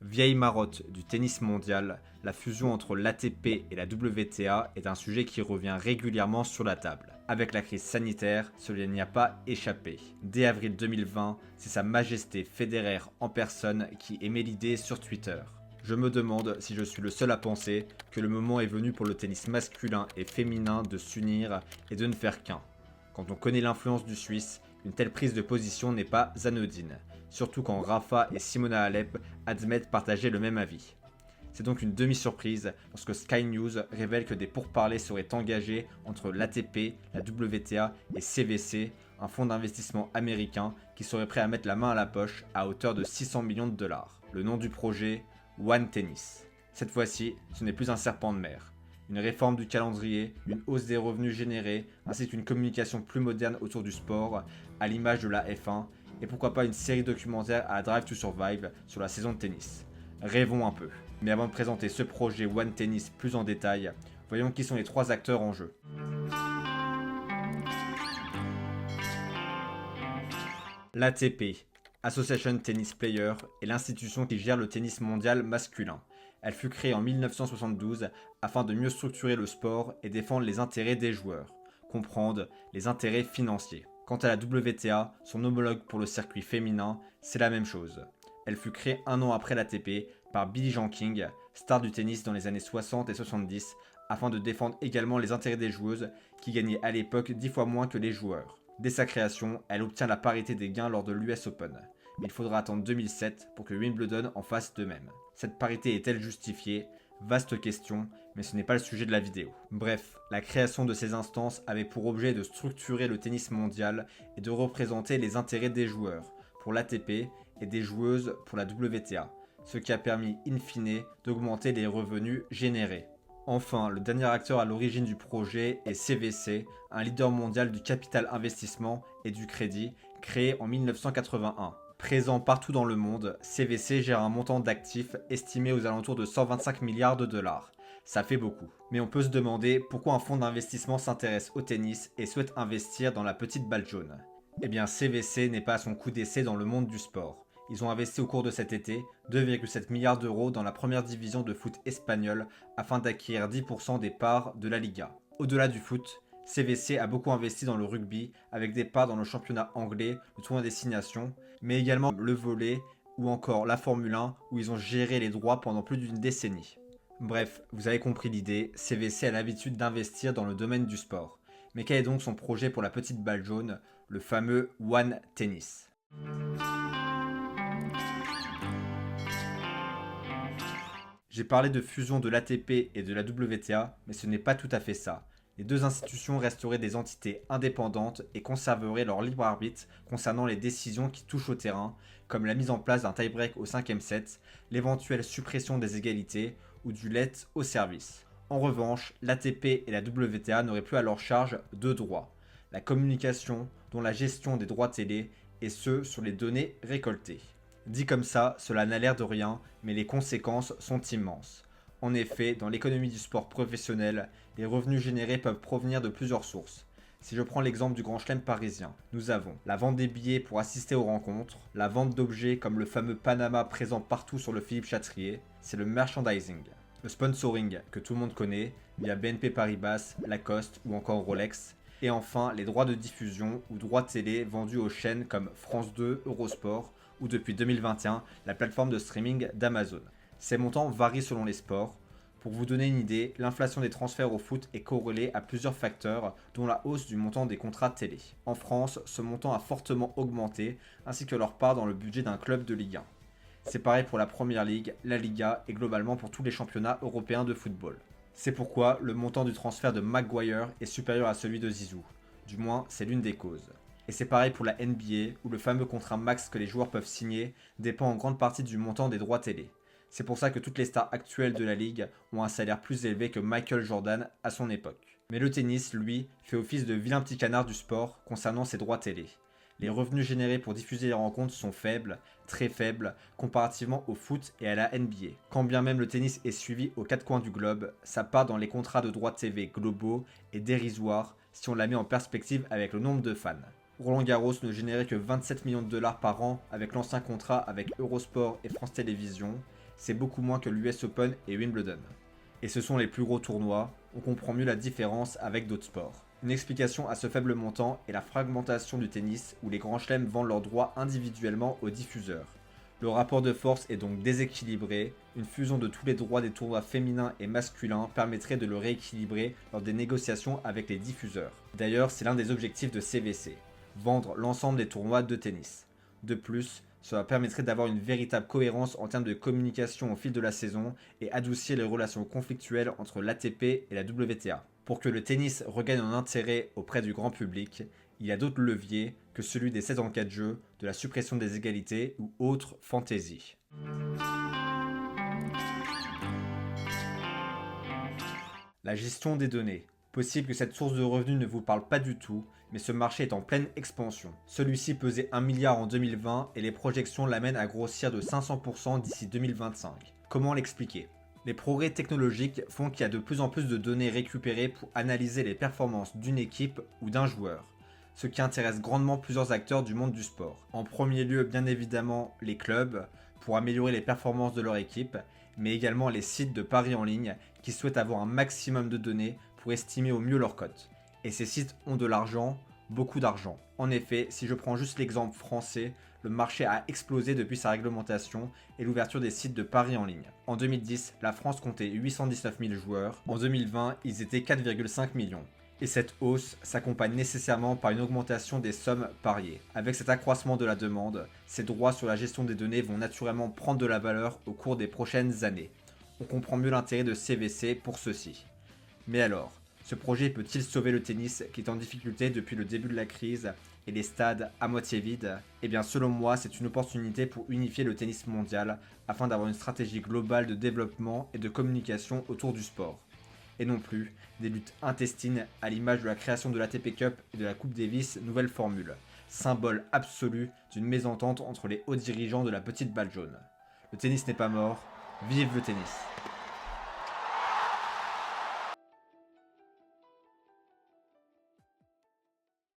Vieille marotte du tennis mondial, la fusion entre l'ATP et la WTA est un sujet qui revient régulièrement sur la table. Avec la crise sanitaire, cela n'y a pas échappé. Dès avril 2020, c'est Sa Majesté Federer en personne qui émet l'idée sur Twitter. Je me demande si je suis le seul à penser que le moment est venu pour le tennis masculin et féminin de s'unir et de ne faire qu'un. Quand on connaît l'influence du Suisse, une telle prise de position n'est pas anodine, surtout quand Rafa et Simona Halep admettent partager le même avis. C'est donc une demi-surprise lorsque Sky News révèle que des pourparlers seraient engagés entre l'ATP, la WTA et CVC, un fonds d'investissement américain qui serait prêt à mettre la main à la poche à hauteur de 600 millions de dollars. Le nom du projet, One Tennis. Cette fois-ci, ce n'est plus un serpent de mer. Une réforme du calendrier, une hausse des revenus générés, ainsi qu'une communication plus moderne autour du sport, à l'image de la F1, et pourquoi pas une série documentaire à Drive to Survive sur la saison de tennis. Rêvons un peu. Mais avant de présenter ce projet One Tennis plus en détail, voyons qui sont les trois acteurs en jeu. L'ATP, Association Tennis Player, est l'institution qui gère le tennis mondial masculin. Elle fut créée en 1972 afin de mieux structurer le sport et défendre les intérêts des joueurs, comprendre les intérêts financiers. Quant à la WTA, son homologue pour le circuit féminin, c'est la même chose. Elle fut créée un an après l'ATP par Billie Jean King, star du tennis dans les années 60 et 70, afin de défendre également les intérêts des joueuses qui gagnaient à l'époque 10 fois moins que les joueurs. Dès sa création, elle obtient la parité des gains lors de l'US Open. Mais il faudra attendre 2007 pour que Wimbledon en fasse de même. Cette parité est-elle justifiée? Vaste question, mais ce n'est pas le sujet de la vidéo. Bref, la création de ces instances avait pour objet de structurer le tennis mondial et de représenter les intérêts des joueurs pour l'ATP et des joueuses pour la WTA, ce qui a permis in fine d'augmenter les revenus générés. Enfin, le dernier acteur à l'origine du projet est CVC, un leader mondial du capital investissement et du crédit, créé en 1981. Présent partout dans le monde, CVC gère un montant d'actifs estimé aux alentours de 125 milliards de dollars. Ça fait beaucoup. Mais on peut se demander pourquoi un fonds d'investissement s'intéresse au tennis et souhaite investir dans la petite balle jaune. Eh bien, CVC n'est pas à son coup d'essai dans le monde du sport. Ils ont investi au cours de cet été 2,7 milliards d'euros dans la première division de foot espagnole afin d'acquérir 10% des parts de la Liga. Au-delà du foot, CVC a beaucoup investi dans le rugby avec des parts dans le championnat anglais, le tournoi des 6 nations, mais également le volley ou encore la Formule 1 où ils ont géré les droits pendant plus d'une décennie. Bref, vous avez compris l'idée, CVC a l'habitude d'investir dans le domaine du sport. Mais quel est donc son projet pour la petite balle jaune, le fameux One Tennis? J'ai parlé de fusion de l'ATP et de la WTA, mais ce n'est pas tout à fait ça. Les deux institutions resteraient des entités indépendantes et conserveraient leur libre arbitre concernant les décisions qui touchent au terrain, comme la mise en place d'un tie-break au 5e set, l'éventuelle suppression des égalités ou du let au service. En revanche, l'ATP et la WTA n'auraient plus à leur charge deux droits, la communication, dont la gestion des droits télé, et ceux sur les données récoltées. Dit comme ça, cela n'a l'air de rien, mais les conséquences sont immenses. En effet, dans l'économie du sport professionnel, les revenus générés peuvent provenir de plusieurs sources. Si je prends l'exemple du Grand Chelem parisien, nous avons la vente des billets pour assister aux rencontres, la vente d'objets comme le fameux Panama présent partout sur le Philippe Chatrier, c'est le merchandising. Le sponsoring que tout le monde connaît via BNP Paribas, Lacoste ou encore Rolex. Et enfin, les droits de diffusion ou droits télé vendus aux chaînes comme France 2, Eurosport ou depuis 2021, la plateforme de streaming d'Amazon. Ces montants varient selon les sports. Pour vous donner une idée, l'inflation des transferts au foot est corrélée à plusieurs facteurs, dont la hausse du montant des contrats télé. En France, ce montant a fortement augmenté, ainsi que leur part dans le budget d'un club de Ligue 1. C'est pareil pour la Première Ligue, la Liga et globalement pour tous les championnats européens de football. C'est pourquoi le montant du transfert de Maguire est supérieur à celui de Zizou. Du moins, c'est l'une des causes. Et c'est pareil pour la NBA, où le fameux contrat max que les joueurs peuvent signer dépend en grande partie du montant des droits télé. C'est pour ça que toutes les stars actuelles de la ligue ont un salaire plus élevé que Michael Jordan à son époque. Mais le tennis, lui, fait office de vilain petit canard du sport concernant ses droits télé. Les revenus générés pour diffuser les rencontres sont faibles, très faibles, comparativement au foot et à la NBA. Quand bien même le tennis est suivi aux quatre coins du globe, sa part dans les contrats de droits TV globaux est dérisoire si on la met en perspective avec le nombre de fans. Roland Garros ne générait que 27 millions de dollars par an avec l'ancien contrat avec Eurosport et France Télévisions. c'est beaucoup moins que l'US Open et Wimbledon. Et ce sont les plus gros tournois, on comprend mieux la différence avec d'autres sports. Une explication à ce faible montant est la fragmentation du tennis où les grands chelems vendent leurs droits individuellement aux diffuseurs. Le rapport de force est donc déséquilibré, une fusion de tous les droits des tournois féminins et masculins permettrait de le rééquilibrer lors des négociations avec les diffuseurs. D'ailleurs, c'est l'un des objectifs de CVC, vendre l'ensemble des tournois de tennis. De plus, cela permettrait d'avoir une véritable cohérence en termes de communication au fil de la saison et adoucir les relations conflictuelles entre l'ATP et la WTA. Pour que le tennis regagne en intérêt auprès du grand public, il y a d'autres leviers que celui des 7 en 4 jeux, de la suppression des égalités ou autres fantaisies. La gestion des données. Possible que cette source de revenus ne vous parle pas du tout, mais ce marché est en pleine expansion. Celui-ci pesait 1 milliard en 2020 et les projections l'amènent à grossir de 500% d'ici 2025. Comment l'expliquer ? Les progrès technologiques font qu'il y a de plus en plus de données récupérées pour analyser les performances d'une équipe ou d'un joueur, ce qui intéresse grandement plusieurs acteurs du monde du sport. En premier lieu, bien évidemment, les clubs, pour améliorer les performances de leur équipe, mais également les sites de paris en ligne qui souhaitent avoir un maximum de données pour estimer au mieux leur cote. Et ces sites ont de l'argent, beaucoup d'argent. En effet, si je prends juste l'exemple français, le marché a explosé depuis sa réglementation et l'ouverture des sites de paris en ligne. En 2010, la France comptait 819 000 joueurs, en 2020, ils étaient 4,5 millions. Et cette hausse s'accompagne nécessairement par une augmentation des sommes pariées. Avec cet accroissement de la demande, ces droits sur la gestion des données vont naturellement prendre de la valeur au cours des prochaines années. On comprend mieux l'intérêt de CVC pour ceci. Mais alors, ce projet peut-il sauver le tennis qui est en difficulté depuis le début de la crise et les stades à moitié vides ? Eh bien selon moi, c'est une opportunité pour unifier le tennis mondial afin d'avoir une stratégie globale de développement et de communication autour du sport. Et non plus des luttes intestines à l'image de la création de l'ATP Cup et de la Coupe Davis nouvelle formule, symbole absolu d'une mésentente entre les hauts dirigeants de la petite balle jaune. Le tennis n'est pas mort, vive le tennis!